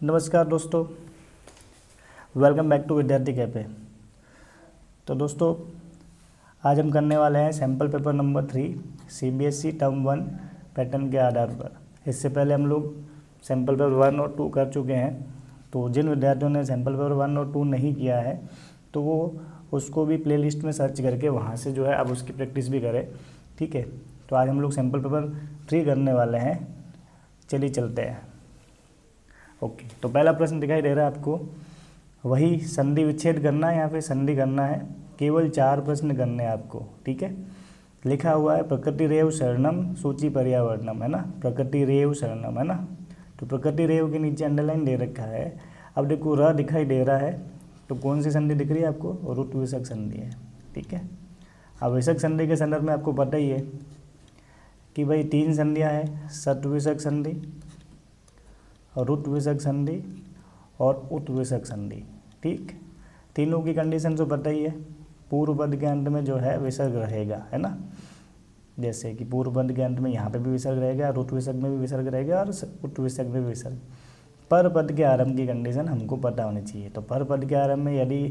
नमस्कार दोस्तों, welcome back to विद्यार्थी कैफे। तो दोस्तों, आज हम करने वाले हैं sample paper number 3 CBSE term 1 pattern के आधार पर। इससे पहले हम लोग सैम्पल पेपर 1 और 2 कर चुके हैं। तो जिन विद्यार्थियों ने सैम्पल पेपर 1 और 2 नहीं किया है तो वो उसको भी प्लेलिस्ट में सर्च करके वहाँ से जो है अब उसकी प्रैक्टिस भी करें। ठीक है, तो आज हम लोग सैम्पल पेपर 3 करने वाले हैं। चलिए चलते हैं। ओके, तो पहला प्रश्न दिखाई दे रहा है आपको, वही संधि विच्छेद करना है या फिर संधि करना है। केवल 4 प्रश्न करने हैं आपको। ठीक है, लिखा हुआ है प्रकृति रेव शरणम सूची पर्यावरणम, है ना। प्रकृति रेव शरणम, है ना। तो प्रकृति रेव के नीचे अंडरलाइन दे रखा है। अब देखो र दिखाई दे रहा है, तो कौन सी संधि दिख रही है आपको? रुट विसर्ग संधि है। ठीक है, अब विसर्ग संधि के संदर्भ में आपको पता ही है कि भाई 3 संधियाँ हैं, सट विसर्ग संधि, रुट विसर्ग संधि और उत विसर्ग संधि। ठीक, तीनों की कंडीशन तो पता ही है। पूर्व पद के अंत में जो है विसर्ग रहेगा, है ना। जैसे कि पूर्व पद के अंत में यहाँ पे भी विसर्ग रहेगा, रुट विसर्ग में भी विसर्ग रहेगा और उत विसर्ग में भी विसर्ग। पर पद के आरंभ की कंडीशन हमको पता होनी चाहिए। तो पर पद के आरंभ में यदि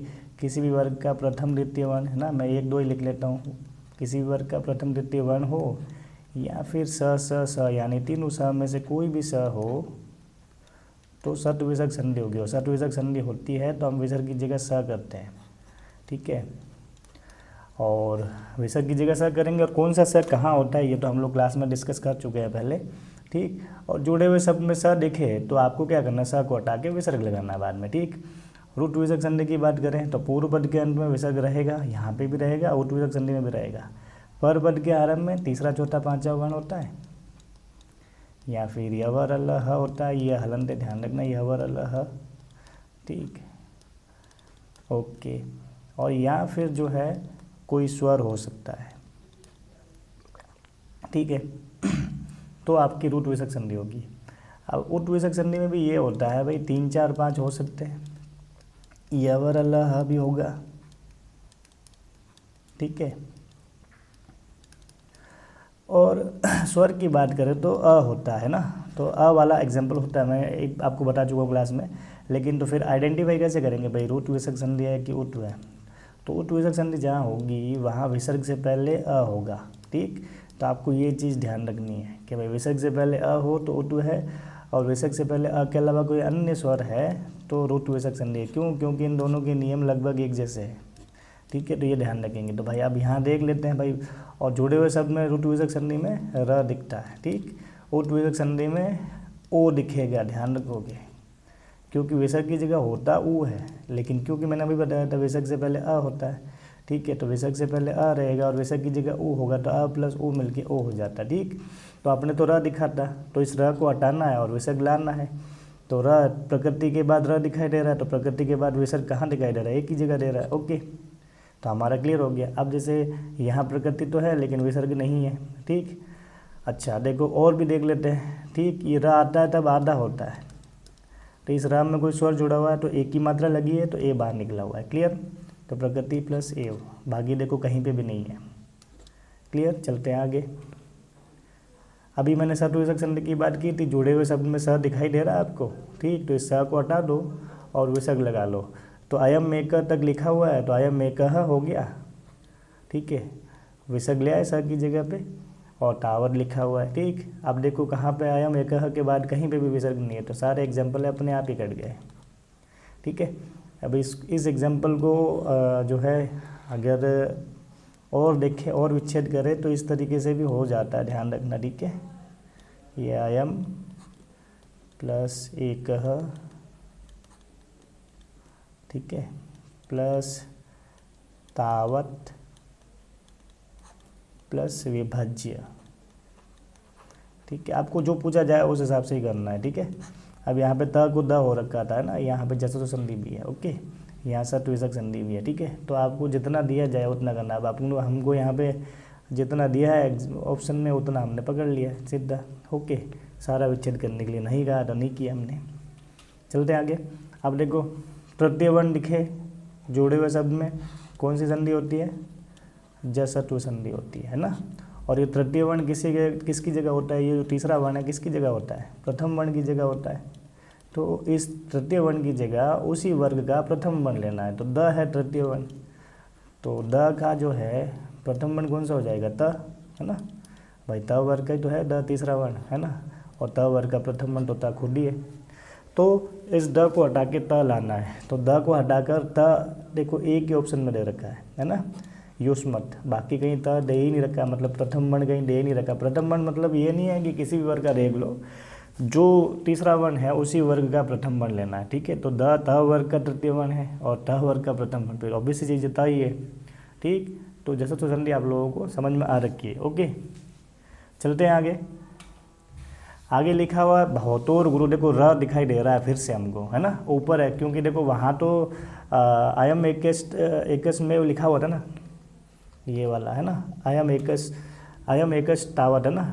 किसी भी वर्ग का प्रथम द्वितीय वर्ण, है ना, मैं 1 2 ही लिख लेता हूँ। किसी भी वर्ग का प्रथम द्वितीय वर्ण हो या फिर स यानी तीनों स में से कोई भी स हो तो सट विसर्ग संधि होगी। और सट विसर्ग संधि होती है तो हम विसर्ग की जगह स करते हैं। ठीक है, और विसर्ग की जगह स करेंगे। और कौन सा स कहाँ होता है ये तो हम लोग क्लास में डिस्कस कर चुके हैं पहले। ठीक, और जुड़े हुए शब्द में स दिखे तो आपको क्या करना है? स को हटा के विसर्ग लगाना है बाद में। ठीक, रुट विसर्ग संधि की बात करें तो पूर्व पद के अंत में विसर्ग रहेगा, यहाँ पे भी रहेगा, उत विसर्ग संधि में भी रहेगा। पर पद के आरंभ में तीसरा चौथा पांचवा वर्ण होता है या फिर यवर अल ह होता है। यह हलंत ध्यान रखना, यवर अल ह। ठीक, ओके, और या फिर जो है कोई स्वर हो सकता है। ठीक है, तो आपकी रुट विसर्ग संधि होगी। अब उत विसर्ग संधि में भी ये होता है भाई 3 4 5 हो सकते हैं, यवर अल ह भी होगा। ठीक है, और स्वर की बात करें तो अ होता है ना। तो अ वाला एग्जाम्पल होता है, मैं एक आपको बता चुका हूँ क्लास में। लेकिन तो फिर आइडेंटिफाई कैसे करेंगे भाई रुट विसर्ग संधि है कि उत है? तो उत विसर्ग संधि जहाँ होगी वहाँ विसर्ग से पहले अ होगा। ठीक, तो आपको ये चीज़ ध्यान रखनी है कि भाई विसर्ग से पहले अ हो तो उत है, और विसर्ग से पहले अ के अलावा कोई अन्य स्वर है तो रुट विसर्ग संधि है। क्यों? क्योंकि इन दोनों के नियम लगभग एक जैसे हैं। ठीक है, तो ये ध्यान रखेंगे। तो भाई अब यहाँ देख लेते हैं भाई, और जुड़े हुए शब्द में रुट विसर्ग संधि में र दिखता है। ठीक, उत विसर्ग संधि में ओ दिखेगा, ध्यान रखोगे, क्योंकि विसर्ग की जगह होता ऊ है। लेकिन क्योंकि मैंने अभी बताया था विसर्ग से पहले अ होता है। ठीक है, तो विसर्ग से पहले अ रहेगा और विसर्ग की जगह ऊ होगा, तो अ प्लस ऊ मिलके ओ हो जाता है। ठीक, तो आपने तो र दिखा था, तो इस र को हटाना है और विसर्ग लाना है। तो र प्रकृति के बाद र दिखाई दे रहा है, तो प्रकृति के बाद विसर्ग कहाँ दिखाई दे रहा है? एक ही जगह दे रहा है। ओके, तो हमारा क्लियर हो गया। अब जैसे यहाँ प्रकृति तो है लेकिन विसर्ग नहीं है। ठीक, अच्छा देखो और भी देख लेते हैं। ठीक, ये रा आता है तब आधा होता है, तो इस राम में कोई स्वर जुड़ा हुआ है तो एक की मात्रा लगी है तो ए बाहर निकला हुआ है। क्लियर, तो प्रकृति प्लस ए, बाकी देखो कहीं पे भी नहीं है। क्लियर, चलते हैं आगे। अभी मैंने सट विसर्ग संधि की बात की थी, जुड़े हुए शब्द में स दिखाई दे रहा है आपको। ठीक, तो इस स को हटा दो और विसर्ग लगा लो। तो अयम मेक तक लिखा हुआ है तो अयम मेक हो गया। ठीक है, विसर्ग ले आए स की जगह पे और टावर लिखा हुआ है। ठीक, अब देखो कहाँ पे अयम एक के बाद कहीं पे भी विसर्ग नहीं है, तो सारे एग्जाम्पल अपने आप ही कट गए। ठीक है, अब इस एग्जाम्पल को जो है अगर और देखें और विच्छेद करें तो इस तरीके से भी हो जाता है, ध्यान रखना। ठीक है, ये अयम प्लस एक, ठीक है, प्लस तावत प्लस विभाज्य। ठीक है, आपको जो पूछा जाए उस हिसाब से ही करना है। ठीक है, अब यहाँ पे त को द हो रखा था ना, यहाँ पे जैसा तो संधि भी है। ओके, यहाँ सट विसर्ग संधि भी है। ठीक है, तो आपको जितना दिया जाए उतना करना। अब आपको हमको यहाँ पे जितना दिया है ऑप्शन में उतना हमने पकड़ लिया सीधा। ओके, सारा विच्छेद करने के लिए नहीं कहा तो नहीं किया हमने। चलते आगे। अब देखो तृतीय वर्ण दिखे जोड़े हुए शब्द में कौन सी संधि होती है? जसत्व संधि होती है ना। और ये तृतीय वर्ण किसकी जगह होता है? ये जो तीसरा वर्ण है किसकी जगह होता है? प्रथम वर्ण की जगह होता है। तो इस तृतीय वर्ण की जगह उसी वर्ग का प्रथम वर्ण लेना है। तो द है तृतीय वर्ण, तो द का जो है प्रथम वर्ण कौन सा हो जाएगा, त, है ना भाई। त वर्ग का ही तो है द तीसरा वर्ण, है ना, और त वर्ग का प्रथम वर्ण तो त खुद ही है। तो इस द को हटा के त लाना है। तो द को हटाकर त देखो एक ही ऑप्शन में दे रखा है ना, युष्मत, बाकी कहीं त दे ही नहीं रखा, मतलब प्रथम वर्ण कहीं दे ही नहीं रखा। प्रथम वर्ण मतलब ये नहीं है कि किसी भी वर्ग का देख लो, जो तीसरा वर्ण है उसी वर्ग का प्रथम वर्ण लेना है, ठीक है। तो द त वर्ग का तृतीय वर्ण है और त वर्ग का प्रथम वर्ण, फिर ऑब्वियस चीज़ त ही है, ठीक। तो जैसा तो संधि आप लोगों को समझ में आ रखी है, ओके। चलते हैं आगे। आगे लिखा हुआ है भवतोर गुरु, देखो र दिखाई दे रहा है फिर से हमको, है ना, ऊपर है, क्योंकि देखो वहाँ तो आयम एकस में लिखा हुआ था ना, ये वाला है ना, आयम एकस तावत है ना,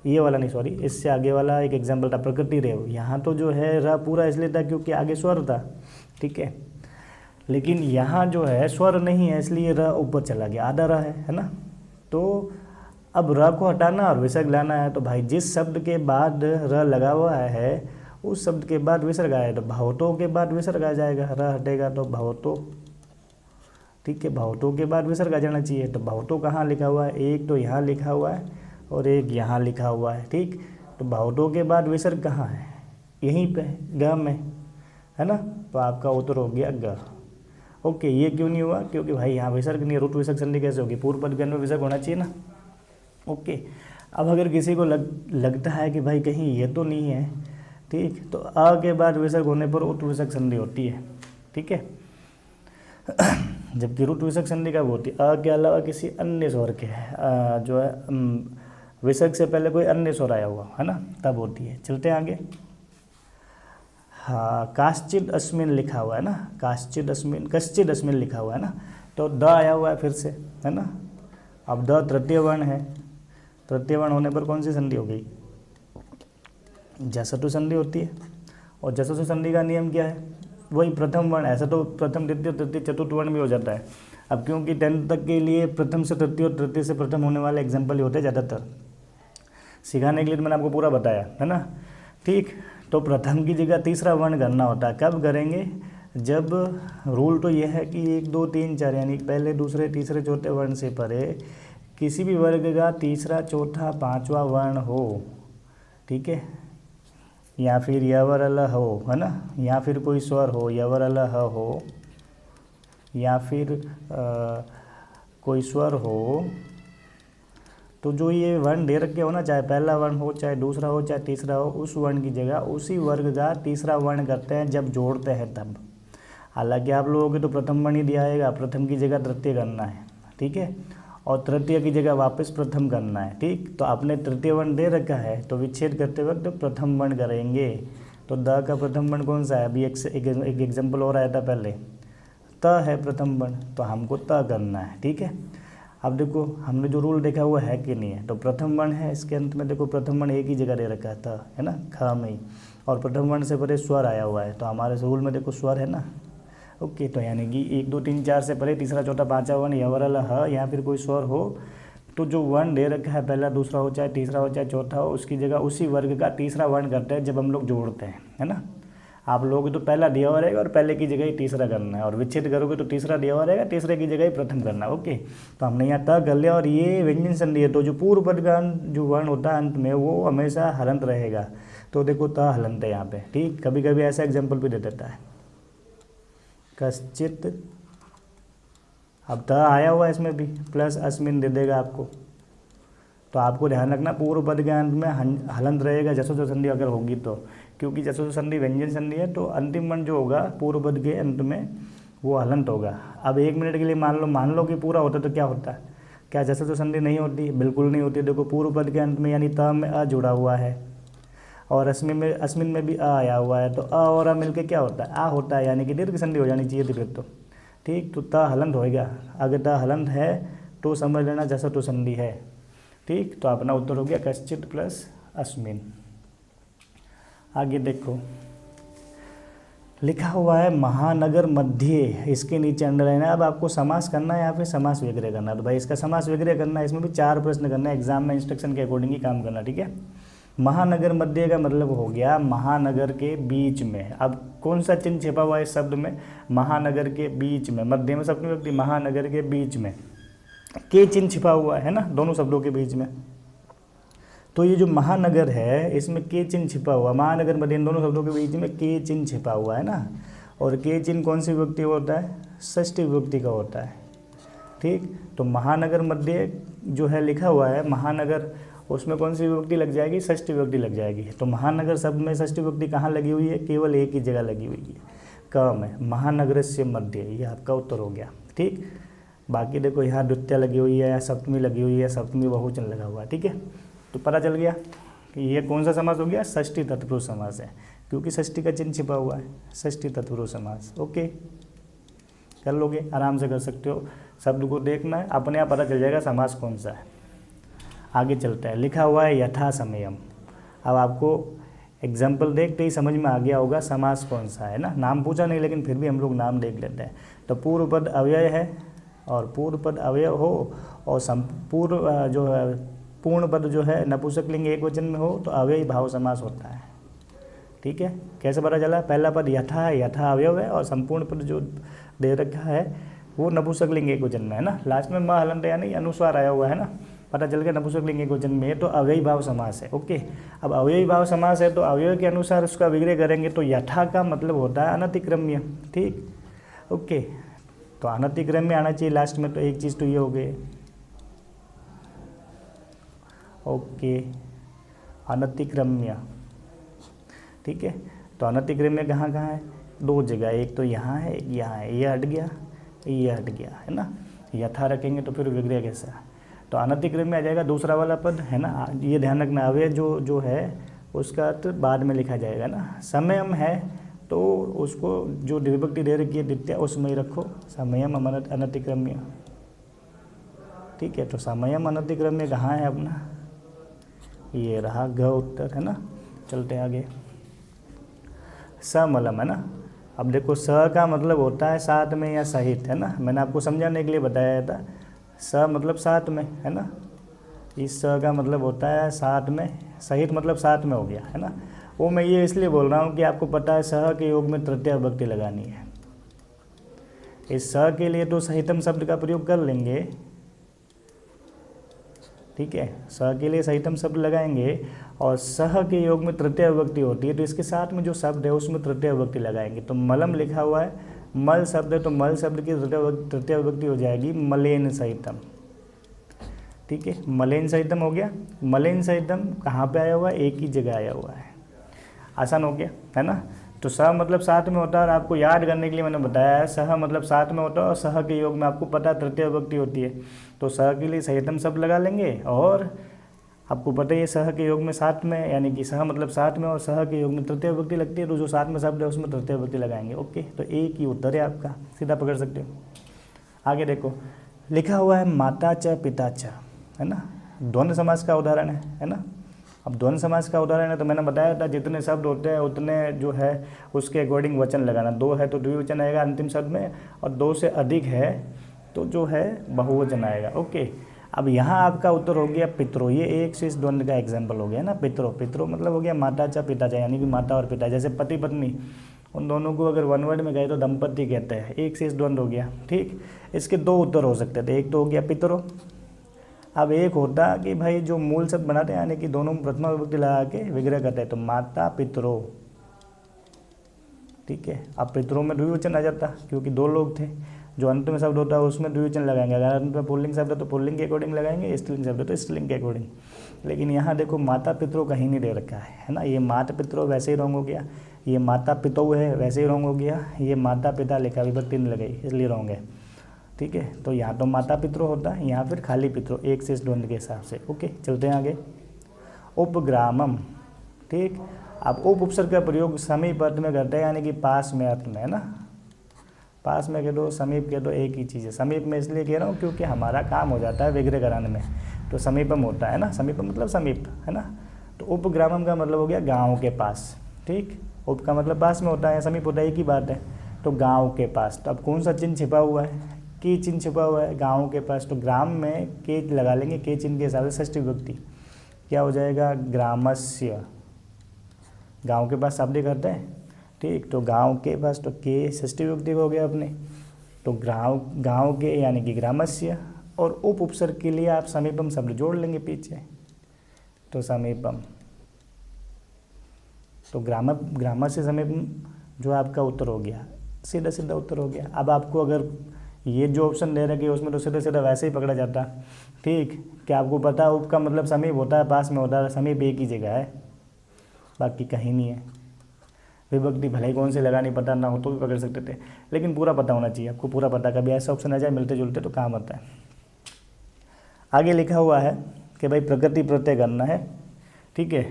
ये वाला नहीं, सॉरी, इससे आगे वाला एक एग्जाम्पल था प्रकृति रेव। यहाँ तो जो है र पूरा इसलिए था क्योंकि आगे स्वर था, ठीक है। लेकिन यहाँ जो है स्वर नहीं है, इसलिए र ऊपर चला गया, आधा र है ना। तो अब र को हटाना और विसर्ग लाना है। तो भाई जिस शब्द के बाद र लगा हुआ है उस शब्द के बाद विसर्ग आया, तो भवतों के बाद विसर्ग आ जाएगा, र हटेगा तो भवतों, ठीक है। भवतों के बाद विसर्ग आ जाना चाहिए। तो भवतों कहाँ लिखा हुआ है, एक तो यहाँ लिखा हुआ है और एक यहाँ लिखा हुआ है, ठीक। तो भवतों के बाद विसर्ग कहाँ है, यहीं पे ग में, है ना। तो आपका उत्तर हो गया ग, ओके। ये क्यों नहीं हुआ, क्योंकि भाई यहाँ विसर्ग नहीं है, रुट विसर्ग संधि कैसे होगी, पूर्व पद गण में विसर्ग होना चाहिए ना, ओके। अब अगर किसी को लगता है कि भाई कहीं ये तो नहीं है, ठीक, तो अ के बाद विसर्ग होने पर उत विसर्ग संधि होती है, ठीक है। जबकि रुट विसर्ग संधि कब होती है, अ के अलावा किसी अन्य स्वर के जो है विसर्ग से पहले कोई अन्य स्वर आया हुआ, है ना, तब होती है। चलते हैं आगे। हाँ, काश्चिद अस्मिन लिखा हुआ है ना, काश्चिद अस्मिन, कश्चिद अस्मिन लिखा हुआ है ना, तो द आया हुआ है फिर से, है ना। अब द तृतीय वर्ण है, तृतीय वर्ण होने पर कौन सी संधि हो गई, जसतु संधि होती है। और जसतु संधि का नियम क्या है, वही प्रथम वर्ण, ऐसा तो प्रथम द्वितीय तृतीय चतुर्थ वर्ण भी हो जाता है। अब क्योंकि 10th तक के लिए प्रथम से तृतीय और तृतीय से प्रथम होने वाले एग्जाम्पल ही होते हैं ज़्यादातर, सिखाने के लिए तो मैंने आपको पूरा बताया, है ना, ठीक। तो प्रथम की जगह तीसरा वर्ण करना होता है, कब करेंगे, जब रूल तो यह है कि 1 2 3 4 यानी पहले दूसरे तीसरे चौथे वर्ण से परे किसी भी वर्ग का तीसरा चौथा पांचवा वर्ण हो, ठीक है, या फिर यवर अल हो, है ना, या फिर कोई स्वर हो, यवर अल हो, या फिर कोई स्वर हो, तो जो ये वर्ण दे रखे हो ना, चाहे पहला वर्ण हो, चाहे दूसरा हो, चाहे तीसरा हो, उस वर्ण की जगह उसी वर्ग का तीसरा वर्ण करते हैं जब जोड़ते हैं तब। हालांकि आप लोगों को तो प्रथम वर्ण ही दिया आएगा, प्रथम की जगह तृतीय करना है, ठीक है, और तृतीय की जगह वापस प्रथम करना है, ठीक। तो आपने तृतीय वर्ण दे रखा है तो विच्छेद करते वक्त प्रथम वर्ण करेंगे। तो द का प्रथम वर्ण कौन सा है, अभी एक एग्जाम्पल और आया था पहले, त है प्रथम वर्ण, तो हमको त करना है, ठीक है। अब देखो हमने जो रूल देखा हुआ है कि नहीं है, तो प्रथम वर्ण है, इसके अंत में देखो प्रथम वर्ण एक ही जगह दे रखा था, है ना, ख में ही, और प्रथम वर्ण से परे स्वर आया हुआ है, तो हमारे रूल में देखो स्वर है ना, ओके। तो यानी कि 1 2 3 4 से परे तीसरा चौथा पांचवा वर्ण यवर अल ह, या फिर कोई स्वर हो, तो जो वर्ण दे रखा है पहला दूसरा हो, चाहे तीसरा हो, चाहे चौथा हो, उसकी जगह उसी वर्ग का तीसरा वर्ण करते हैं जब हम लोग जोड़ते हैं, है ना। आप लोग तो पहला दिया हुआ रहेगा और पहले की जगह ही तीसरा करना है, और विच्छेद करोगे तो तीसरा दिया हुआ रहेगा, तीसरे की जगह ही प्रथम करना है, ओके। तो हमने यहाँ त कर लिया, और ये व्यंजन संधि है, तो जो पूर्व पद का जो वर्ण होता है अंत में वो हमेशा हलंत रहेगा। तो देखो त हलंत है यहाँ पे, ठीक। कभी कभी ऐसा एग्जाम्पल भी दे देता है, कश्चित, अब त आया हुआ है इसमें भी, प्लस अस्मिन दे देगा आपको। तो आपको ध्यान रखना पूर्व पद के अंत में हलंत रहेगा जसो संधि अगर होगी तो, क्योंकि जसो संधि व्यंजन संधि है, तो अंतिम वर्ण जो होगा पूर्व पद के अंत में वो हलंत होगा। अब 1 मिनट के लिए मान लो कि पूरा होता तो क्या होता, क्या जसो संधि नहीं होती, बिल्कुल नहीं होती। देखो पूर्व पद के अंत में यानी त में अ जुड़ा हुआ है, और अस्मिन में भी अ आया हुआ है, तो अ और अ मिलके क्या होता है, आ होता है, यानी कि दीर्घ संधि हो जानी चाहिए थी फिर तो, ठीक। तो त हलंत होएगा, अगर त हलंत है तो समझ लेना जसो संधि है, ठीक। तो अपना उत्तर हो गया कश्चित प्लस अस्मिन। आगे देखो लिखा हुआ है महानगर मध्य, इसके नीचे अंडरलाइन है। अब आपको समास करना है या फिर समास विग्रह करना है, तो भाई इसका समास विग्रह करना है, इसमें भी 4 प्रश्न करना है, एग्जाम में इंस्ट्रक्शन के अकॉर्डिंग ही काम करना, ठीक है। महानगर मध्य का मतलब हो गया महानगर के बीच में। अब कौन सा चिन्ह छिपा हुआ है इस शब्द में, महानगर के बीच में, मध्य में सप्तमी विभक्ति, महानगर के बीच में के चिन्ह छिपा हुआ है ना दोनों शब्दों के बीच में। तो ये जो महानगर है इसमें के चिन्ह छिपा हुआ, महानगर मध्य इन दोनों शब्दों के बीच में के चिन्ह छिपा हुआ है ना। और के चिन्ह कौन सी विभक्ति होता है, षष्ठी विभक्ति का होता है। ठीक, तो महानगर मध्य जो है लिखा हुआ है महानगर, उसमें कौन सी विभक्ति लग जाएगी, षष्ठी विभक्ति लग जाएगी। तो महानगर शब्द में षष्ठी विभक्ति कहाँ लगी हुई है, केवल एक ही जगह लगी हुई है, क में, महानगर से मध्य। ये आपका उत्तर हो गया। ठीक, बाकी देखो यहाँ द्वितीय लगी हुई है, सप्तमी लगी हुई है, सप्तमी बहुवचन लगा हुआ है। ठीक है, तो पता चल गया कि ये कौन सा समास हो गया, षष्ठी तत्पुरुष समास है, क्योंकि षष्ठी का चिन्ह छिपा हुआ है, षष्ठी तत्पुरुष समास। ओके, कर लोगे, आराम से कर सकते हो। शब्द को देखना है, अपने आप पता चल जाएगा समास कौन सा है। आगे चलते हैं, लिखा हुआ है यथा समयम। अब आपको एग्जाम्पल देखते ही समझ में आ गया होगा समास कौन सा है ना। नाम पूछा नहीं, लेकिन फिर भी हम लोग नाम देख लेते हैं। तो पूर्व पद अव्यय है, और पूर्व पद अव्यय हो, और संपूर्ण जो है पूर्ण पद जो है नपुंसकलिंग एक वचन में हो तो अव्ययी भाव समास होता है। ठीक है, कैसे पता चला, पहला पद यथा है, यथा अवयव है, और संपूर्ण पद जो दे रखा है वो नपुंसकलिंग एक वचन में है ना। लास्ट में म हलंत यानी अनुस्वार आया हुआ है ना, पता चल गया नपुंसकलिंग एक वचन में है तो अव्ययी भाव समास है। ओके, अब अव्ययी भाव समास है तो अव्यय के अनुसार उसका विग्रह करेंगे तो यथा का मतलब होता है अनतिक्रम्य। ठीक, ओके, तो अनतिक्रम्य आना चाहिए लास्ट में, तो एक चीज़ तो ये हो गई। ओके, अनतिक्रम्य। ठीक है, तो अनतिक्रम्य कहाँ कहाँ है, दो जगह, एक तो यहाँ है, एक यहाँ है, ये हट गया, ये हट गया है ना। यथा रखेंगे तो फिर विग्रह कैसा, तो अनतिक्रम्य में आ जाएगा दूसरा वाला पद है ना। ये ध्यान रखना, अव्यय जो है उसका अर्थ बाद में लिखा जाएगा ना। समयम है तो उसको जो विभक्ति दे रखी है द्वितीय उसमें ही रखो, समयम अनतिक्रम्य। ठीक है, तो समयम अनतिक्रम्य कहाँ है अपना, ये रहा घ उत्तर है ना। चलते आगे, समलम है ना। अब देखो स का मतलब होता है साथ में या सहित है ना, मैंने आपको समझाने के लिए बताया था। स मतलब साथ में है ना, इस स का मतलब होता है साथ में, सहित मतलब साथ में हो गया है ना। वो मैं ये इसलिए बोल रहा हूँ कि आपको पता है सह के योग में तृतीय विभक्ति लगानी है। इस स के लिए तो सहितम शब्द का प्रयोग कर लेंगे, ठीक है, स के लिए सहितम शब्द लगाएंगे, और सह के योग में तृतीय विभक्ति होती है तो इसके साथ में जो शब्द है उसमें तृतीय विभक्ति लगाएंगे। तो मलम लिखा हुआ है, मल शब्द है तो मल शब्द की तृतीय विभक्ति हो जाएगी मलेन सहितम। ठीक है, मलेन सहितम हो गया। मलेन सहितम कहाँ पे आया हुआ है, एक ही जगह आया हुआ है, आसान हो गया है ना। तो सह मतलब साथ में होता है, और आपको याद करने के लिए मैंने बताया है सह मतलब साथ में होता है, और सह के योग में आपको पता है तृतीय विभक्ति होती है। तो सह के लिए सहितम शब्द लगा लेंगे, और आपको पता है सह के योग में साथ में, यानी कि सह मतलब साथ में और सह के योग में तृतीय विभक्ति लगती है, तो जो साथ में शब्द है उसमें तृतीय विभक्ति लगाएंगे। ओके, तो एक ही उत्तर है आपका, सीधा पकड़ सकते हो। आगे देखो, लिखा हुआ है माता च पिता च है ना, द्वंद्व समास का उदाहरण है ना। अब द्वंद्व समास का उदाहरण है तो मैंने बताया था जितने शब्द होते हैं उतने जो है उसके अकॉर्डिंग वचन लगाना। दो है तो द्विवचन आएगा अंतिम शब्द में, और दो से अधिक है तो जो है बहुवचन आएगा। ओके, अब यहाँ आपका उत्तर हो गया पितरो। ये एक से इस द्वंद्व का एग्जाम्पल हो गया ना, पितरो। पितरो मतलब हो गया माता चा पिता चा, यानी कि माता और पिता, जैसे पति पत्नी, उन दोनों को अगर वन वर्ड में गए तो दंपति कहते हैं। एक से इस द्वंद्व हो गया। ठीक, इसके दो उत्तर हो सकते थे, एक तो हो गया पितरो। अब एक होता कि भाई जो मूल शब्द बनाते हैं यानी कि दोनों प्रथमा विभक्ति लगा के विग्रह करते हैं, तो माता पितरो। ठीक है, अब पितरों में द्विवचन आ जाता क्योंकि दो लोग थे। जो अंत में शब्द होता है उसमें द्विवचन लगाएंगे, अगर अंत में पुल्लिंग शब्द है तो पुल्लिंग के अकॉर्डिंग लगाएंगे, स्त्रीलिंग शब्द है तो स्त्रीलिंग के अकॉर्डिंग। लेकिन यहाँ देखो माता पितरो कहीं नहीं दे रखा है ना। ये माता पितरो वैसे ही रॉन्ग हो गया, ये माता पितौ है वैसे ही रॉन्ग हो गया, ये माता पिता लिखा विभक्ति नहीं लगाई इसलिए रॉन्ग है। ठीक है, तो यहाँ तो माता पितरो होता है, यहाँ फिर खाली पितरो, एक से इस द्वंद्व के हिसाब से। ओके, चलते हैं आगे। उपग्रामम। ठीक, अब उपसर्ग का प्रयोग समीप अर्थ में करते हैं, यानी कि पास में अर्थ में है ना। पास में कह दो, समीप कह दो, एक ही चीज़ है। समीप में इसलिए कह रहा हूँ क्योंकि हमारा काम हो जाता है विग्रह कराने में, तो समीपम होता है ना। समीपम मतलब समीप है ना। तो उपग्रामम का मतलब हो गया गाँव के पास। ठीक, उप का मतलब पास में होता है, समीप होता है, एक ही बात है। तो गाँव के पास, तो अब कौन सा चिन्ह छिपा हुआ है, के चिन्ह छिपा हुआ है गाँव के पास, तो ग्राम में के लगा लेंगे, के चिन्ह के हिसाब से षष्ठी विभक्ति। क्या हो जाएगा, ग्रामस्य, गांव के पास शाब्दिक अर्थ है, ठीक। तो गांव के पास तो के षष्ठी विभक्ति हो गया अपने, तो गांव के यानी कि ग्रामस्य, और उपसर्ग के लिए आप समीपम शब्द जोड़ लेंगे पीछे, तो समीपम, तो ग्रामर से समीपम जो आपका उत्तर हो गया, सीधा सीधा उत्तर हो गया। अब आपको अगर ये जो ऑप्शन दे रखे उसमें तो सीधा सीधा वैसे ही पकड़ा जाता, ठीक। क्या आपको पता है उप का मतलब समीप होता है, पास में होता है, समीप एक ही जगह है, बाकी कहीं नहीं है। विभक्ति भले ही कौन से लगानी पता ना हो तो भी पकड़ सकते थे, लेकिन पूरा पता होना चाहिए आपको, पूरा पता, कभी ऐसा ऑप्शन आ जाए मिलते जुलते तो काम आता है। आगे लिखा हुआ है कि भाई प्रकृति प्रत्यय करना है, ठीक है।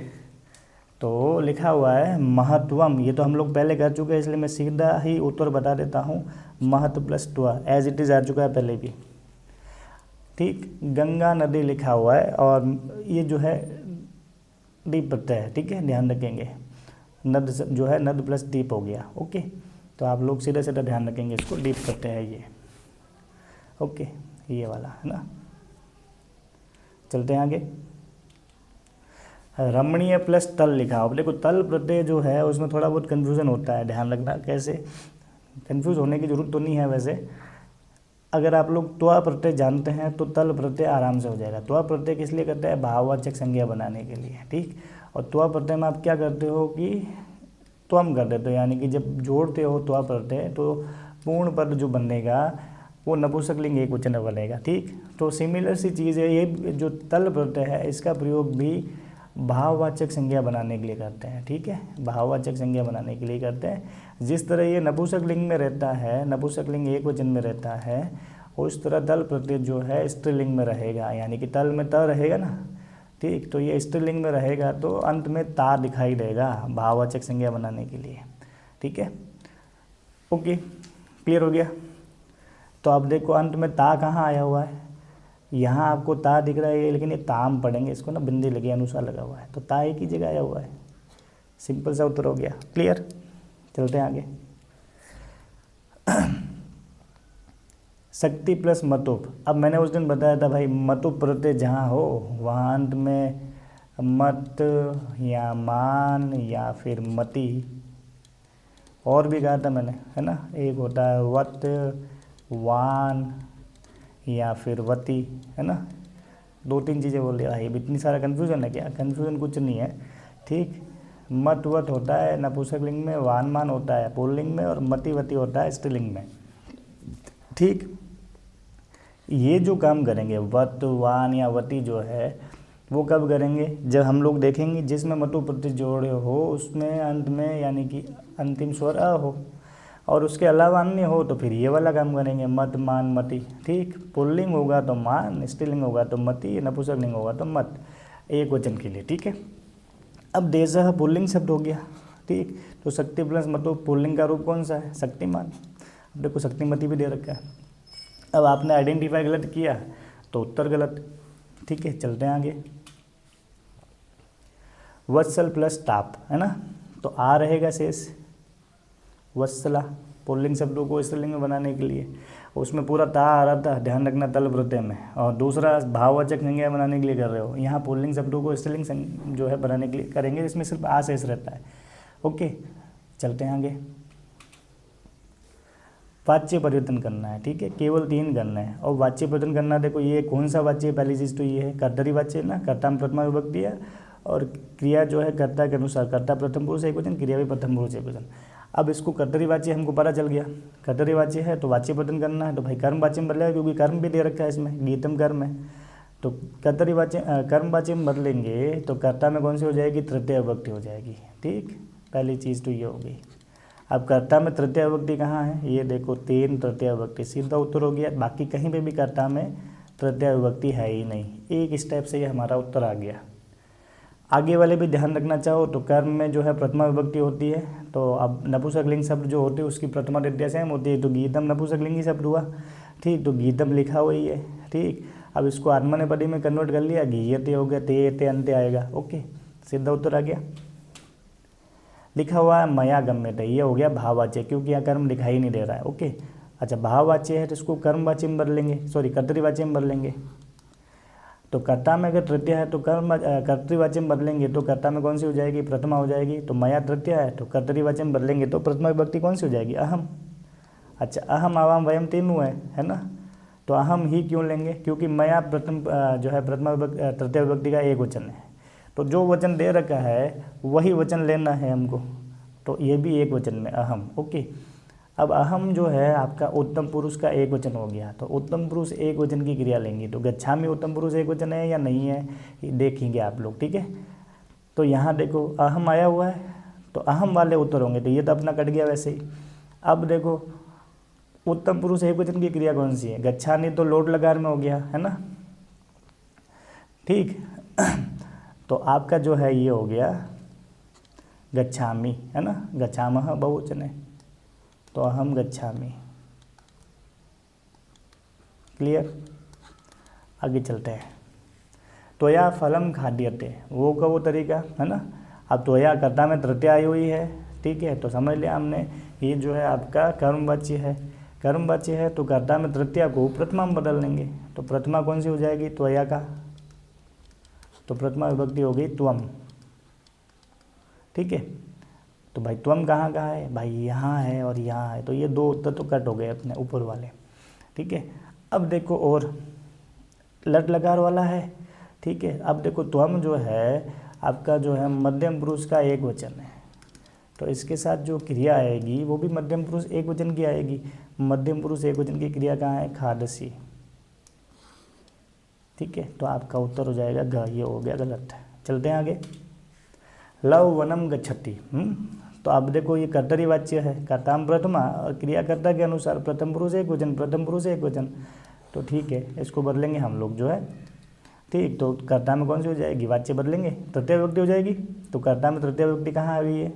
तो लिखा हुआ है महत्वम, ये तो हम लोग पहले कर चुके हैं इसलिए मैं सीधा ही उत्तर बता देता हूँ, महत्व प्लस त्वा एज इट इज़ आ चुका है पहले भी, ठीक। गंगा नदी लिखा हुआ है और ये जो है दीप प्रत्यय है, ठीक है, ध्यान रखेंगे। नद जो है नद प्लस दीप हो गया, ओके। तो आप लोग सीधा सीधा ध्यान रखेंगे इसको, दीप प्रत्यय है ये, ओके, ये वाला है ना। चलते हैं आगे। रमणीय प्लस तल लिखा हो, देखो तल प्रत्यय जो है उसमें थोड़ा बहुत कन्फ्यूज़न होता है, ध्यान रखना। कैसे, कन्फ्यूज़ होने की ज़रूरत तो नहीं है वैसे, अगर आप लोग त्वा प्रत्यय जानते हैं तो तल प्रत्यय आराम से हो जाएगा। त्वा प्रत्यय किस लिए करते हैं, भाववाचक संज्ञा बनाने के लिए, ठीक। और त्वा प्रत्यय में आप क्या करते हो कि त्वम कर देते हो, यानी कि जब जोड़ते हो त्वा प्रत्यय तो पूर्ण पद जो बनेगा वो नपुंसकलिंग एकवचन में बनेगा, ठीक। तो सिमिलर सी चीज़ है, ये जो तल प्रत्यय है इसका प्रयोग भी भाववाचक संज्ञा बनाने के लिए करते हैं, ठीक है, भाववाचक संज्ञा बनाने के लिए करते हैं। जिस तरह ये नपुंसकलिंग में रहता है, नपुंसकलिंग एक वचन में रहता है, उस तरह तल प्रत्यय जो है स्त्रीलिंग में रहेगा, यानी कि तल में त रहेगा ना, ठीक। तो ये स्त्रीलिंग में रहेगा तो अंत में ता दिखाई देगा भाववाचक संज्ञा बनाने के लिए, ठीक है, ओके, क्लियर हो गया। तो अब देखो अंत में ता कहाँ आया हुआ है, यहाँ आपको ता दिख रहा है लेकिन ये ताम पढ़ेंगे इसको ना, बिंदी लगी अनुसार लगा हुआ है, तो ता एक ही जगह आया हुआ है, सिंपल सा उत्तर हो गया, क्लियर। चलते हैं आगे। शक्ति प्लस मतुप, अब मैंने उस दिन बताया था भाई मतुप प्रत्यय जहाँ हो वहाँ अंत में मत या मान या फिर मति, और भी कहा था मैंने, है ना, एक होता है वत, वान या फिर वती, है ना, 2-3 चीज़ें बोल दिया भाई, इतनी सारा कन्फ्यूज़न है क्या, कन्फ्यूज़न कुछ नहीं है, ठीक। मत वत होता है नपुंसकलिंग में, वान मान होता है पुल्लिंग में, और मति वती होता है स्त्रीलिंग में, ठीक। ये जो काम करेंगे वत वान या वती जो है वो कब करेंगे, जब हम लोग देखेंगे जिसमें मतु प्रत्यय जोड़े हो उसमें अंत में यानी कि अंतिम स्वर अ हो, और उसके अलावा अन्य हो तो फिर ये वाला काम करेंगे, मत मान मति, ठीक। पुल्लिंग होगा तो मान, स्त्रीलिंग होगा तो मति, नपुंसकलिंग होगा तो मत, एक वचन के लिए, ठीक है। अब देशः पुल्लिंग शब्द हो गया, ठीक। तो शक्ति प्लस मतु पुल्लिंग का रूप कौन सा है, शक्तिमान। अब देखो शक्तिमती भी दे रखा है, अब आपने आइडेंटिफाई गलत किया तो उत्तर गलत, ठीक है। चलते हैं आगे। वत्सल प्लस ताप, है ना, तो आ रहेगा शेष, वत्सला पुल्लिंग शब्दों को स्त्रीलिंग में बनाने के लिए, उसमें पूरा ता आ रहा था, ध्यान रखना तल प्रत्यय में, और दूसरा भाववाचक संज्ञा बनाने के लिए कर रहे हो, यहाँ पुल्लिंग शब्दों को स्त्रीलिंग जो है बनाने के लिए करेंगे, इसमें सिर्फ आ शेष रहता है, ओके। चलते हैं आगे। वाच्य परिवर्तन करना है, ठीक है, केवल 3 करना है, और वाच्य परिवर्तन करना, देखो ये कौन सा वाच्य है, पहली चीज़ तो ये है कर्तरी वाच्य ना, कर्ता में प्रथमा विभक्ति है, और क्रिया जो है कर्ता के अनुसार, कर्ता प्रथम पुरुष एक वचन, क्रिया भी प्रथम पुरुष एक वचन। अब इसको कर्तरी वाच्य हमको पता चल गया, कर्तरी वाच्य है तो वाच्य परिवर्तन करना है, तो भाई कर्म वाच्य में बदलेगा क्योंकि कर्म भी दे रखा है इसमें, गीतम कर्म है, तो कर्तरी वाच्य कर्म वाच्य में बदलेंगे तो कर्ता में कौन सी हो जाएगी, तृतीय विभक्ति हो जाएगी, ठीक। पहली चीज़ तो ये हो गई। अब कर्ता में तृतीय विभक्ति कहाँ है, ये देखो 3 तृतीय विभक्ति, सीधा उत्तर हो गया। बाकी कहीं पे भी कर्ता में तृतीय विभक्ति है ही नहीं, एक स्टेप से ये हमारा उत्तर आ गया। आगे वाले भी ध्यान रखना चाहो तो कर्म में जो है प्रथमा विभक्ति होती है, तो अब नपुंसकलिंग शब्द जो होते हैं उसकी प्रथमा द्वितीया सेम होती है, तो गीतम नपुंसकलिंगी शब्द हुआ, ठीक। तो गीतम लिखा हुआ ही है, ठीक। अब इसको आत्मनेपदी में कन्वर्ट कर लिया, गीयते हो गया, ते अंत्य आएगा, ओके, सीधा उत्तर आ गया। लिखा हुआ है मया गम्यते, ये हो गया भाववाच्य, क्योंकि यहाँ कर्म दिखाई नहीं दे रहा है, ओके। अच्छा भाववाच्य है तो इसको कर्मवाच्य में बदलेंगे, सॉरी कर्तरी वाच्य में बदलेंगे। तो कर्ता में अगर तृतीया है तो कर्तृवाची में बदलेंगे तो कर्ता में कौन सी हो जाएगी, प्रथमा हो जाएगी। तो मया तृतीया है तो कर्तृवाची में बदलेंगे तो प्रथमा विभक्ति कौन सी हो जाएगी, अहम। अच्छा, अहम आवाम वयम तीनों है ना, तो अहम ही क्यों लेंगे, क्योंकि मया प्रथम जो है प्रथमा विभक्ति तृतीय विभक्ति का एक वचन है, तो जो वचन दे रखा है वही वचन लेना है हमको, तो ये भी एक वचन में अहम। ओके, अब अहम जो है आपका उत्तम पुरुष का एक वचन हो गया, तो उत्तम पुरुष एक वचन की क्रिया लेंगी, तो गच्छामि उत्तम पुरुष एक वचन है या नहीं है ये देखेंगे आप लोग, ठीक है। तो यहाँ देखो अहम आया हुआ है तो अहम वाले उत्तर होंगे, तो ये तो अपना कट गया वैसे ही। अब देखो उत्तम पुरुष एक वचन की क्रिया कौन सी है, गच्छानि तो लोट लगार में हो गया है ना, ठीक। तो आपका जो है ये हो गया गच्छामि है ना, गच्छामः बहुवचन है तो अहम गच्छामि। क्लियर, आगे चलते हैं। त्वया फलम खाद्यते, वो का वो तरीका है ना। अब त्वया कर्ता में तृतीय आई हुई है, ठीक है, तो समझ लिया हमने ये जो है आपका कर्मवाच्य है, कर्मवाच्य है तो कर्ता में तृतीया को प्रथमा में बदल लेंगे, तो प्रथमा कौन सी हो जाएगी, त्वया का, तो प्रथमा विभक्ति हो गई त्वम, ठीक है। तो भाई त्वम कहाँ है भाई, यहाँ है और यहाँ है, तो ये दो उत्तर तो कट हो गए अपने ऊपर वाले, ठीक है। अब देखो और लट लकार वाला है, ठीक है। अब देखो त्वम जो है आपका जो है मध्यम पुरुष का एक वचन है, तो इसके साथ जो क्रिया आएगी वो भी मध्यम पुरुष एक वचन की आएगी। मध्यम पुरुष एक वचन की क्रिया कहाँ है, खादसी, ठीक है। तो आपका उत्तर हो जाएगा ग, ये हो गया गलत। चलते हैं आगे। लव वनम गच्छति, तो अब देखो ये कर्तरी वाच्य है, कर्ताम प्रथमा और क्रियाकर्ता के अनुसार प्रथम पुरुष एक वचन, प्रथम पुरुष एक वचन, तो ठीक है इसको बदलेंगे हम लोग जो है, ठीक। तो कर्ता में कौन सी हो जाएगी, वाच्य बदलेंगे, तृतीय विभक्ति हो जाएगी, तो कर्ता में तृतीय विभक्ति कहाँ आई हुई है,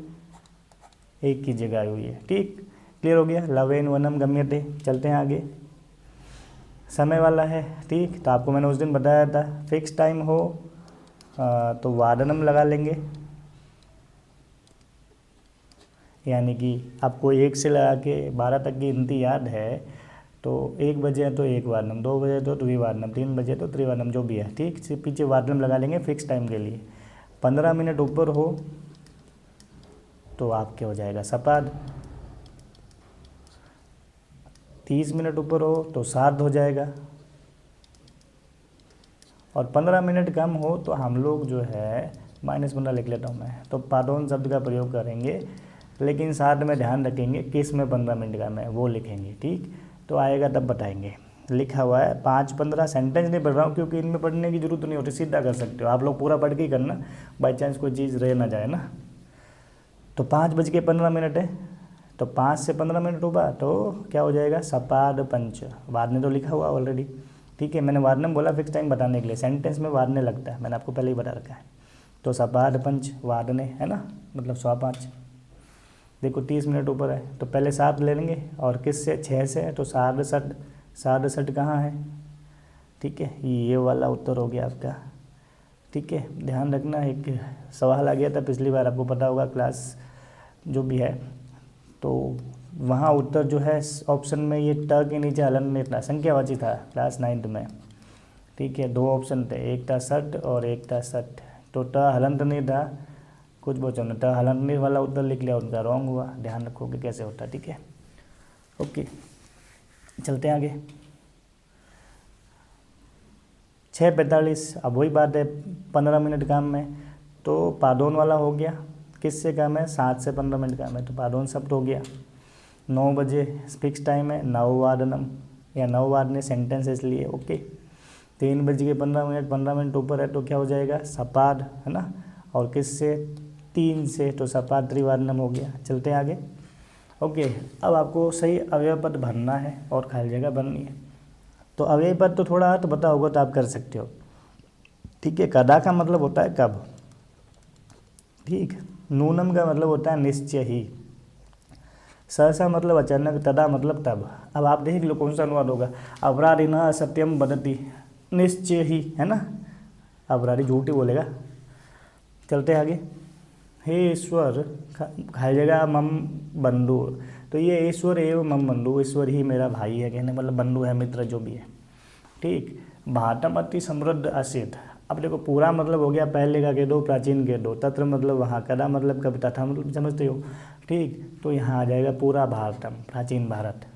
एक की जगह आई हुई है, ठीक। क्लियर हो गया। लवेन वनम गम्यते। चलते हैं आगे। समय वाला है, ठीक। तो आपको मैंने उस दिन बताया था फिक्स टाइम हो तो वादनम लगा लेंगे, यानी कि आपको 1 से लगा के 12 तक की गिनती याद है, तो 1 बजे तो एक वादनम, 2 बजे तो द्विवादनम, 3 बजे तो त्रिवादनम, जो भी है, ठीक। सिर्फ पीछे वादनम लगा लेंगे फिक्स टाइम के लिए। 15 मिनट ऊपर हो तो आपके हो जाएगा सपाद, 30 मिनट ऊपर हो तो सार्ध हो जाएगा, और 15 मिनट कम हो तो हम लोग जो है -15 लिख लेता हूँ मैं, तो पादोन शब्द का प्रयोग करेंगे, लेकिन साथ में ध्यान रखेंगे किस में 15 मिनट का मैं वो लिखेंगे, ठीक। तो आएगा तब बताएंगे। लिखा हुआ है 5-15, सेंटेंस नहीं पढ़ रहा हूँ क्योंकि इनमें पढ़ने की जरूरत नहीं होती, सीधा कर सकते हो आप लोग, पूरा पढ़ के ही करना, बाई चांस कोई चीज़ रह ना जाए ना। तो 5:15 है, तो 5 से 15 मिनट हुआ तो क्या हो जाएगा, सपाद पंच। वादने तो लिखा हुआ ऑलरेडी, ठीक है। मैंने वादने में बोला फिक्स टाइम बताने के लिए, सेंटेंस में वादने लगता है, मैंने आपको पहले ही बता रखा है। तो सपाद पंच वादने है ना, मतलब 105। देखो 30 मिनट ऊपर है तो पहले 7 ले लेंगे, और किस से, 6 से है तो 67, 67 कहाँ है, ठीक है। ये वाला उत्तर हो गया आपका, ठीक है। ध्यान रखना, एक सवाल आ गया था पिछली बार, आपको पता होगा, क्लास जो भी है, तो वहाँ उत्तर जो है ऑप्शन में ये ट के नीचे हलन नहीं था, संख्यावाची था क्लास 9th में, ठीक है। 2 ऑप्शन थे, एक था सट और एक था सट, तो ट हलंत नहीं था, कुछ बच्चों ने ट हलंत नहीं वाला उत्तर लिख लिया, उनका रॉन्ग हुआ, ध्यान रखोगे कैसे होता है, ठीक है। ओके, चलते हैं आगे। 6:45, अब वही बात है, 15 मिनट काम में, तो पादोन वाला हो गया, किससे काम है, 7 से 15 मिनट काम है, तो पादोन शब्द हो गया। 9 बजे फिक्स टाइम है, नववादनम या नववादने सेंटेंस है इसलिए, ओके। 3:15, 15 मिनट ऊपर है तो क्या हो जाएगा, सपाद है ना, और किससे, 3 से, तो सपाद त्रिवादनम हो गया। चलते हैं आगे। ओके, अब आपको सही अवयव पद भरना है और खाली जगह भरनी है। तो अवयव पद तो थोड़ा अर्थ पता होगा तो आप कर सकते हो, ठीक है। कदा का मतलब होता है कब, ठीक। नूनम का मतलब होता है निश्चय ही, सहसा मतलब अचानक, तदा मतलब तब। अब आप देख लो कौन सा अनुवाद होगा, अपराधिनः सत्यम वदति, निश्चय ही है ना, अपराधी झूठ ही बोलेगा। चलते आगे। हे ईश्वर, खाई जगह मम बंधु, तो ये ईश्वर एवं मम बंधु, ईश्वर ही मेरा भाई है, कहने मतलब बंधु है, मित्र जो भी है, ठीक। भारतम अति समृद्ध आसीत। अब देखो पूरा मतलब हो गया पहले का कह दो, प्राचीन कह दो, तत्र मतलब वहाँ, कदा मतलब कभी, तथा मतलब समझते हो, ठीक। तो यहाँ आ जाएगा पूरा भारतम, प्राचीन भारत।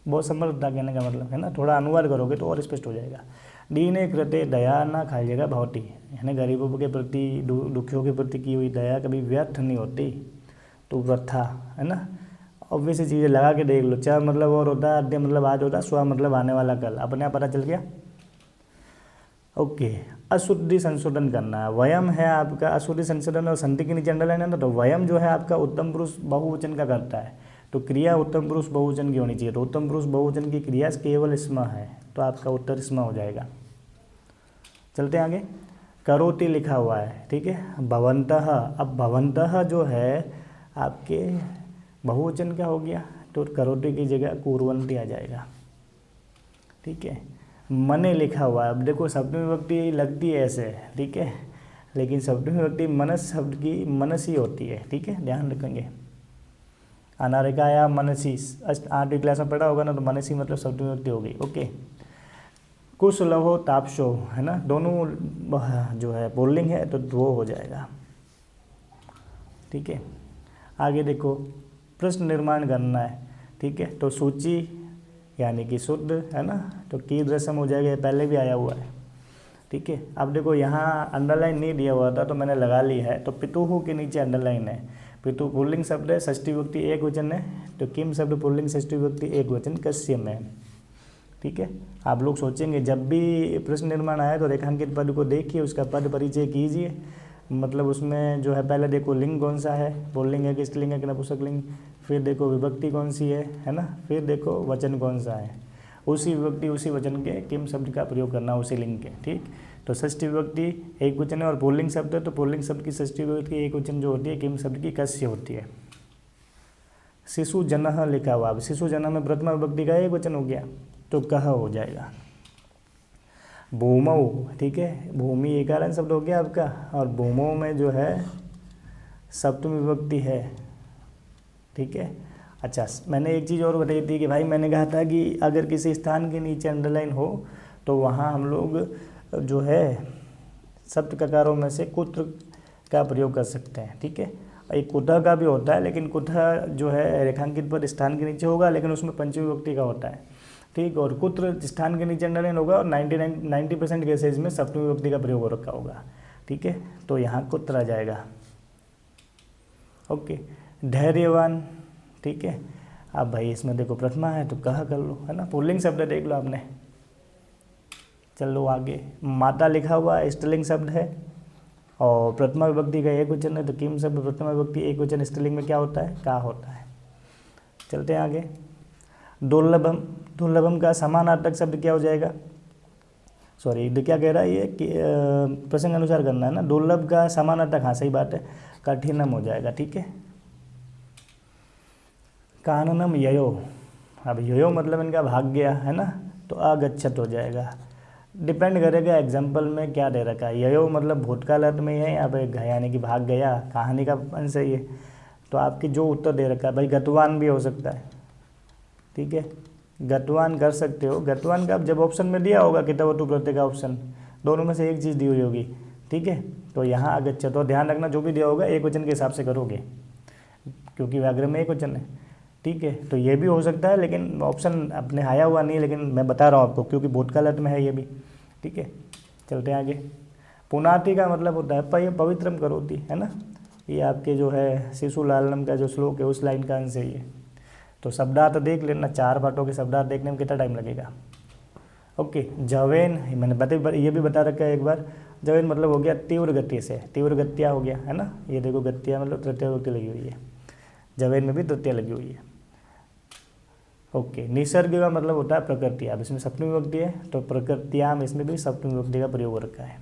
बहुत समृद्ध था कहने का मतलब है ना, थोड़ा अनुवाद करोगे तो और स्पष्ट हो जाएगा। दीने कृते दया ना खाइएगा भवती, यानी गरीबों के प्रति, दुखियों के प्रति की हुई दया कभी व्यर्थ नहीं होती, तो वृथा, है ना। ऑब्वियस चीज़ें लगा के देख लो, च मतलब और होता है, अद्य मतलब आज होता है, स्व मतलब आने वाला कल, अपने आप पता चल गया। ओके, अशुद्धि संशोधन करना है। वयम है आपका अशुद्धि संशोधन और संधि के नीचे अंडरलाइन है ना, तो वयम जो है आपका उत्तम पुरुष बहुवचन का करता है, तो क्रिया उत्तम पुरुष बहुवचन की होनी चाहिए, तो उत्तम पुरुष बहुवचन की क्रिया केवल स्म है, तो आपका उत्तर स्म हो जाएगा। चलते हैं आगे। करोति लिखा हुआ है, ठीक है। भवंतः, अब भवंतः जो है आपके बहुवचन क्या हो गया, तो करोति की जगह कुर्वन्ति आ जाएगा, ठीक है। मने लिखा हुआ है, अब देखो सप्तमी विभक्ति लगती है ऐसे, ठीक है, लेकिन सप्तमी विभक्ति मनस शब्द की मनस ही होती है, ठीक है, ध्यान रखेंगे। अनारिकाया मनसी, 8वीं क्लास में पढ़ा होगा ना, तो मनसी मतलब सप्तमी विभक्ति हो गई, ओके। कुशलहो तापसो, है ना, दोनों जो है पुल्लिंग है, तो दो हो जाएगा, ठीक है। आगे देखो, प्रश्न निर्माण करना है, ठीक है, तो सूची यानी कि शुद्ध, है ना, तो की रस्म हो जाएगा, पहले भी आया हुआ है, ठीक है। अब देखो यहाँ अंडरलाइन नहीं दिया हुआ था तो मैंने लगा ली है, तो पितुहु के नीचे अंडरलाइन है। पितु पुल्लिंग शब्द है, षष्ठी विभक्ति एक वचन है, तो किम शब्द पुल्लिंग षष्ठी विभक्ति एक वचन, कस्य में, ठीक है। आप लोग सोचेंगे जब भी प्रश्न निर्माण आया तो रेखांकित पद को देखिए, उसका पद परिचय कीजिए, मतलब उसमें जो है पहले देखो लिंग कौन सा है, पुल्लिंग है कि स्त्रीलिंग है कि नपुंसकलिंग, फिर देखो विभक्ति कौन सी है ना, फिर देखो वचन कौन सा है, उसी विभक्ति उसी वचन के किम शब्द का प्रयोग करना उसी लिंग के, ठीक। तो षष्ठी विभक्ति एक वचन है और पुल्लिंग शब्द है, तो पुल्लिंग शब्द की षष्ठी विभक्ति एक वचन जो होती है किम शब्द की कस्य होती है। शिशु जनः लिखा हुआ, अब शिशु जनः में प्रथमा विभक्ति का एक वचन हो गया, तो कह हो जाएगा। भूमौ, ठीक है, भूमि एक कारण शब्द हो गया आपका, और भूमौ में जो है सप्तमी विभक्ति है, ठीक है। अच्छा, मैंने एक चीज़ और बताई थी कि भाई मैंने कहा था कि अगर किसी स्थान के नीचे अंडरलाइन हो तो वहाँ हम लोग जो है सप्त ककारों में से कुत्र का प्रयोग कर सकते हैं, ठीक है। एक कुतः का भी होता है, लेकिन कुतः जो है रेखांकित पद स्थान के नीचे होगा, लेकिन उसमें पंचमी विभक्ति का होता है, ठीक। और कुत्र स्थान के नीचे अंडरलाइन होगा, और 90% केसेज में सप्तमी विभक्ति का प्रयोग हो रखा होगा, ठीक है। तो यहाँ कुत्र आ जाएगा, ओके। धैर्यवान, ठीक है। अब भाई इसमें देखो प्रथमा है तो कह कर लो, है ना, पुल्लिंग शब्द देख लो आपने। चलो आगे, माता लिखा हुआ है, स्त्रीलिंग शब्द है, और प्रथमा विभक्ति का एक वचन है, तो किम शब्द प्रथमा विभक्ति एक वचन स्त्रीलिंग में क्या होता है, का होता है। चलते हैं आगे। दुर्लभम, दुर्लभम का समानार्थक शब्द क्या हो जाएगा, सॉरी क्या कह रहा है ये कि प्रसंग अनुसार करना है ना, दुर्लभ का समानार्थक, हाँ सही बात है, कठिनम हो जाएगा, ठीक है। काननम ययो, अब ययो मतलब इनका भाग गया, है ना, तो अगच्छत हो जाएगा। डिपेंड करेगा एग्जाम्पल में क्या दे रखा है, ययो मतलब भूतकाल अर्थ में है, यहाँ पे यानी कि भाग गया, कहानी का अंश है ये, तो आपकी जो उत्तर दे रखा है भाई गतवान भी हो सकता है, ठीक है, गतवान कर सकते हो। गतवान का जब ऑप्शन में दिया होगा कितवतु प्रत्यय का ऑप्शन, दोनों में से एक चीज़ दी हुई होगी, ठीक है, तो यहाँ अगच्छत, तो ध्यान रखना जो भी दिया होगा एक वचन के हिसाब से करोगे, क्योंकि व्याकरण में एक वचन है, ठीक है। तो ये भी हो सकता है, लेकिन ऑप्शन अपने आया हुआ नहीं है, लेकिन मैं बता रहा हूँ आपको क्योंकि भूतकाल अर्थ में है ये भी, ठीक है। चलते हैं आगे। पुनाति का मतलब होता है पवित्रम करोति, है ना, ये आपके जो है शिशु लालनम का जो श्लोक है उस लाइन का अंश है ये। तो शब्दार्थ देख लेना, 4 पाठों के शब्दार्थ देखने में कितना टाइम लगेगा, ओके। जवेन मैंने ये भी बता रखा है एक बार, जवेन मतलब हो गया तीव्र गति से, तीव्र गतिया हो गया, है ना, ये देखो गतिया मतलब तृतीय विभक्ति लगी हुई है, जवेन में भी तृतीय लगी हुई है, ओके। निसर्ग का मतलब होता है प्रकृति, अब इसमें सप्तमी विभक्ति है तो प्रकृत्याम, इसमें भी सप्तमी विभक्ति का प्रयोग हो रखा है,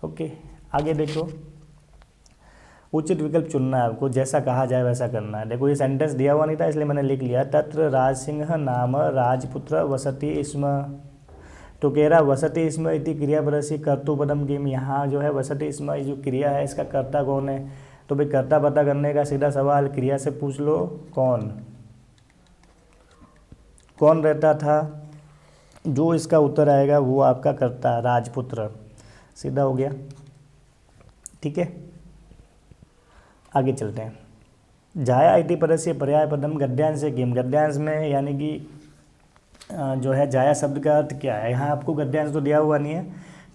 ओके। आगे देखो, उचित विकल्प चुनना है आपको, जैसा कहा जाए वैसा करना है। देखो ये सेंटेंस दिया हुआ नहीं था इसलिए मैंने लिख लिया, तत्र राजसिंह नाम राजपुत्र वसति स्म, तो कह रहा वसति स्म इति क्रियापदस्य कर्तुपदम किम, यहाँ जो है वसति स्म जो क्रिया है इसका कर्ता कौन है, तो भाई कर्ता पता करने का सीधा सवाल क्रिया से पूछ लो, कौन रहता था, जो इसका उत्तर आएगा वो आपका कर्ता राजपुत्र, सीधा हो गया। ठीक है, आगे चलते हैं। जाया इति पदस्य पर्याय पदम गद्यांश किम, गद्यांश में यानी कि जो है जाया शब्द का अर्थ क्या है। यहाँ आपको गद्यांश तो दिया हुआ नहीं है,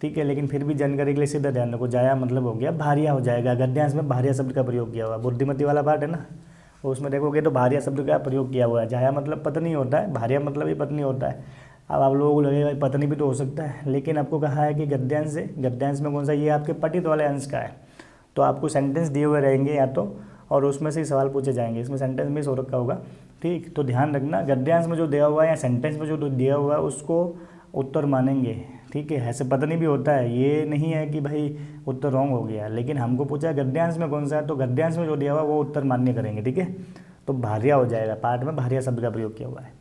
ठीक है, लेकिन फिर भी जानकारी के लिए सीधा ध्यान रखो। जाया मतलब हो गया भारिया हो जाएगा। गद्यांश में भारिया शब्द का प्रयोग किया हुआ, बुद्धिमती वाला पार्ट है ना, उसमें देखोगे तो भारिया शब्द का प्रयोग किया हुआ है। जाया मतलब पत्नी होता है, भारिया मतलब ही पत्नी होता है। अब आप लोगों को लगेगा पत्नी भी तो हो सकता है, लेकिन आपको कहा है कि गद्यांश से, गद्यांश में कौन सा, ये आपके पठित वाले अंश का है। तो आपको सेंटेंस दिए हुए रहेंगे या तो, और उसमें से ही सवाल पूछे जाएंगे। इसमें सेंटेंस मिस हो रखा होगा, ठीक, तो ध्यान रखना गद्यांश में जो दिया हुआ है या सेंटेंस में जो दिया हुआ है उसको उत्तर मानेंगे, ठीक है। ऐसे पत्नी भी होता है, ये नहीं है कि भाई उत्तर रॉन्ग हो गया, लेकिन हमको पूछा है गद्यांश में कौन सा है, तो गद्यांश में जो दिया हुआ है वो उत्तर मान्य करेंगे, ठीक है। तो भारिया हो जाएगा, पाठ में भारिया शब्द का प्रयोग किया हुआ है।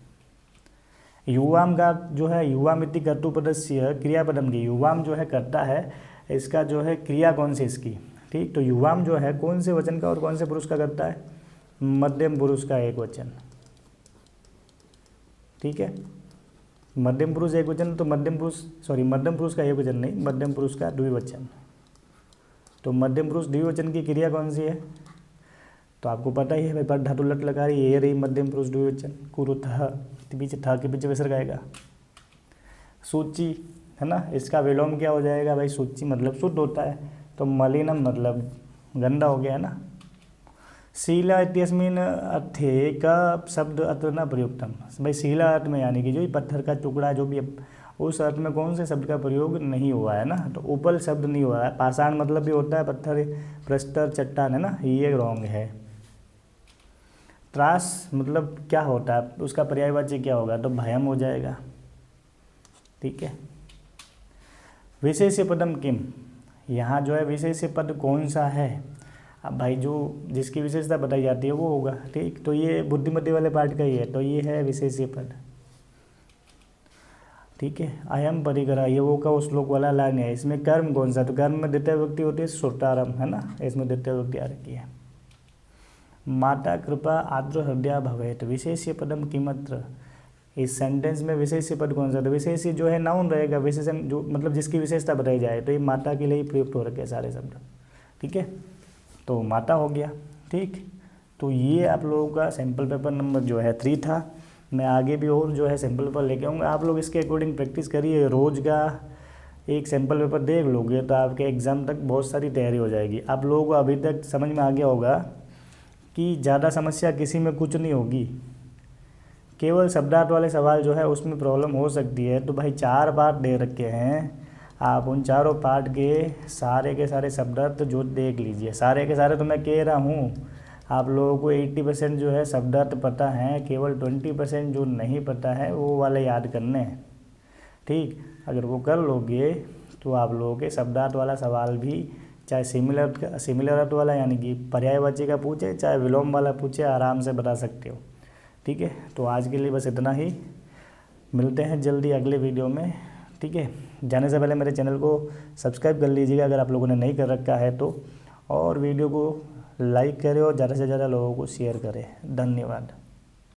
युवाम का जो है युवाम इति कर्तुपदस्य क्रियापदम की, युवाम जो है करता है, इसका जो है क्रिया कौन सी इसकी, ठीक। तो युवाम जो है कौन से वचन का और कौन से पुरुष का करता है, मध्यम पुरुष का एक वचन, ठीक है। मध्यम पुरुष एक वचन, तो मध्यम पुरुष का एक वचन नहीं, मध्यम पुरुष का द्विवचन। तो मध्यम पुरुष द्विवचन की क्रिया कौन सी है, तो आपको पता ही है भाई, पर धातु लट लगा रही है, ये रही मध्यम पुरुष द्विवचन। कुरुतः, पीछे था के पीछे विसर्ग आएगा। सूची है ना, इसका विलोम क्या हो जाएगा भाई, सूची मतलब शुद्ध होता है, तो मलिनम मतलब गंदा हो गया है ना। शीला इत्यस्मिन अर्थे का शब्द अत्र न प्रयुक्तम, भाई शीला अर्थ में यानी कि जो पत्थर का टुकड़ा जो भी, उस अर्थ में कौन से शब्द का प्रयोग नहीं हुआ है ना, तो उपल शब्द नहीं हुआ है। पाषाण मतलब भी होता है पत्थर, प्रस्तर, चट्टान, है ना, ये रॉन्ग है। त्रास मतलब क्या होता है, उसका पर्यायवाची क्या होगा, तो भयम हो जाएगा, ठीक है। विशेष्य पदम किम, यहाँ जो है विशेष्य पद कौन सा है, अब भाई जो जिसकी विशेषता बताई जाती है वो होगा, ठीक। तो ये बुद्धिमती वाले पार्ट का ही है, तो ये है विशेष्य पद, ठीक है। अयम परिकरा, ये वो का श्लोक वाला लाइन है। इसमें कर्म कौन सा, तो कर्म में द्वितीय व्यक्ति होती है श्रोतारम, है ना, इसमें द्वितीय व्यक्ति आ रखी है। माता कृपा आद्र हृदया भवेत, विशेष्य पदम किमत्र, इस सेंटेंस में विशेष्य पद कौन सा, तो विशेष्य जो है नाउन रहेगा, विशेषण जो मतलब जिसकी विशेषता बताई जाए, तो ये माता के लिए ही प्रयुक्त हो रखे हैं सारे शब्द, ठीक है। तो माता हो गया, ठीक। तो ये आप लोगों का सैम्पल पेपर नंबर जो है 3 था। मैं आगे भी और जो है सैम्पल पेपर लेके आऊँगा, आप लोग इसके अकॉर्डिंग प्रैक्टिस करिए। रोज़ का एक सैम्पल पेपर देख लोगे तो आपके एग्ज़ाम तक बहुत सारी तैयारी हो जाएगी। आप लोगों को अभी तक समझ में आ गया होगा कि ज़्यादा समस्या किसी में कुछ नहीं होगी, केवल शब्दार्थ वाले सवाल जो है उसमें प्रॉब्लम हो सकती है। तो भाई 4 पार्ट दे रखे हैं, आप उन चारों पार्ट के सारे शब्दार्थ जो देख लीजिए। सारे के सारे तो मैं कह रहा हूँ आप लोगों को 80% जो है शब्दार्थ पता है, केवल 20% जो नहीं पता है वो वाले याद करने हैं, ठीक। अगर वो कर लोगे तो आप लोगों के शब्दार्थ वाला सवाल भी, चाहे सिमिलर अर्थ वाला यानी कि पर्यायवाची का पूछे, चाहे विलोम वाला पूछे, आराम से बता सकते हो, ठीक है। तो आज के लिए बस इतना ही, मिलते हैं जल्दी अगले वीडियो में, ठीक है। जाने से पहले मेरे चैनल को सब्सक्राइब कर लीजिएगा अगर आप लोगों ने नहीं कर रखा है तो, और वीडियो को लाइक करें और ज़्यादा से ज़्यादा लोगों को शेयर करें। धन्यवाद।